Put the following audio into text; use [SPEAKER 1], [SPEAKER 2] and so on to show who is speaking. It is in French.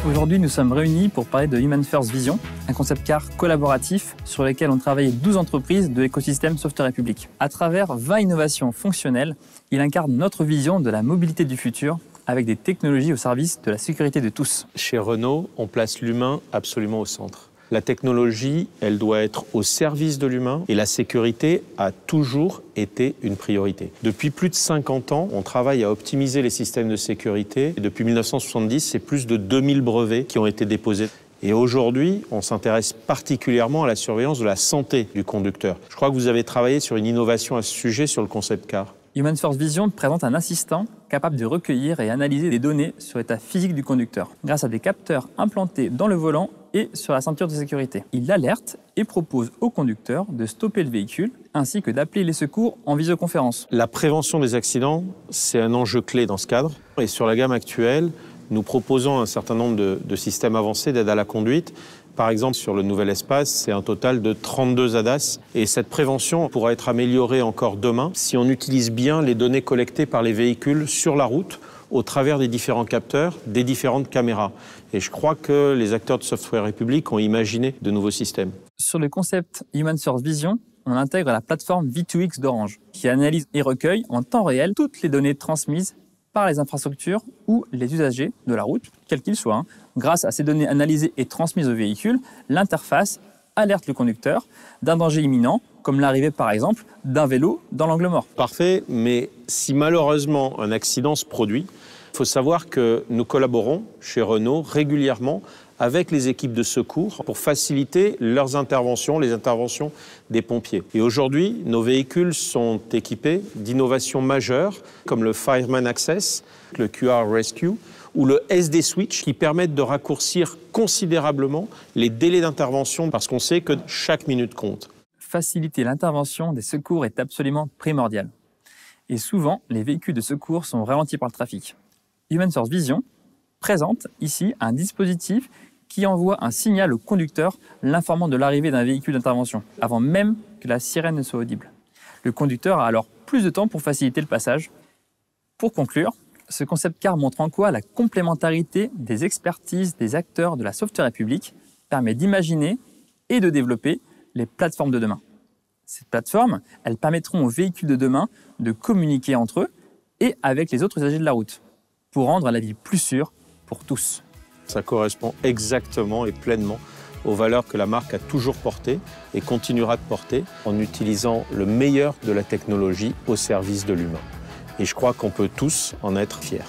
[SPEAKER 1] Aujourd'hui, nous sommes réunis pour parler de Human First Vision, un concept car collaboratif sur lequel ont travaillé 12 entreprises de l'écosystème Software République. À travers 20 innovations fonctionnelles, il incarne notre vision de la mobilité du futur avec des technologies au service de la sécurité de tous.
[SPEAKER 2] Chez Renault, on place l'humain absolument au centre. La technologie, elle doit être au service de l'humain et la sécurité a toujours été une priorité. Depuis plus de 50 ans, on travaille à optimiser les systèmes de sécurité. Et depuis 1970, c'est plus de 2000 brevets qui ont été déposés. Et aujourd'hui, on s'intéresse particulièrement à la surveillance de la santé du conducteur. Je crois que vous avez travaillé sur une innovation à ce sujet sur le concept car.
[SPEAKER 1] Human First Vision présente un assistant capable de recueillir et analyser des données sur l'état physique du conducteur grâce à des capteurs implantés dans le volant et sur la ceinture de sécurité. Il alerte et propose au conducteur de stopper le véhicule ainsi que d'appeler les secours en visioconférence.
[SPEAKER 2] La prévention des accidents, c'est un enjeu clé dans ce cadre. Et sur la gamme actuelle, nous proposons un certain nombre de systèmes avancés d'aide à la conduite. Par exemple, sur le nouvel espace, c'est un total de 32 ADAS. Et cette prévention pourra être améliorée encore demain si on utilise bien les données collectées par les véhicules sur la route au travers des différents capteurs, des différentes caméras. Et je crois que les acteurs de Software République ont imaginé de nouveaux systèmes.
[SPEAKER 1] Sur le concept Human First Vision, on intègre la plateforme V2X d'Orange, qui analyse et recueille en temps réel toutes les données transmises par les infrastructures ou les usagers de la route, quels qu'ils soient. Grâce à ces données analysées et transmises au véhicule, l'interface alerte le conducteur d'un danger imminent, comme l'arrivée par exemple d'un vélo dans l'angle mort.
[SPEAKER 2] Parfait, mais si malheureusement un accident se produit, il faut savoir que nous collaborons chez Renault régulièrement avec les équipes de secours pour faciliter leurs interventions, les interventions des pompiers. Et aujourd'hui, nos véhicules sont équipés d'innovations majeures comme le Fireman Access, le QR Rescue ou le SD Switch qui permettent de raccourcir considérablement les délais d'intervention parce qu'on sait que chaque minute compte.
[SPEAKER 1] Faciliter l'intervention des secours est absolument primordial. Et souvent, les véhicules de secours sont ralentis par le trafic. Human First Vision présente ici un dispositif qui envoie un signal au conducteur l'informant de l'arrivée d'un véhicule d'intervention, avant même que la sirène ne soit audible. Le conducteur a alors plus de temps pour faciliter le passage. Pour conclure, ce concept car montre en quoi la complémentarité des expertises des acteurs de la Software République permet d'imaginer et de développer les plateformes de demain. Ces plateformes, elles permettront aux véhicules de demain de communiquer entre eux et avec les autres usagers de la route, pour rendre la vie plus sûre pour tous.
[SPEAKER 2] Ça correspond exactement et pleinement aux valeurs que la marque a toujours portées et continuera de porter en utilisant le meilleur de la technologie au service de l'humain. Et je crois qu'on peut tous en être fiers.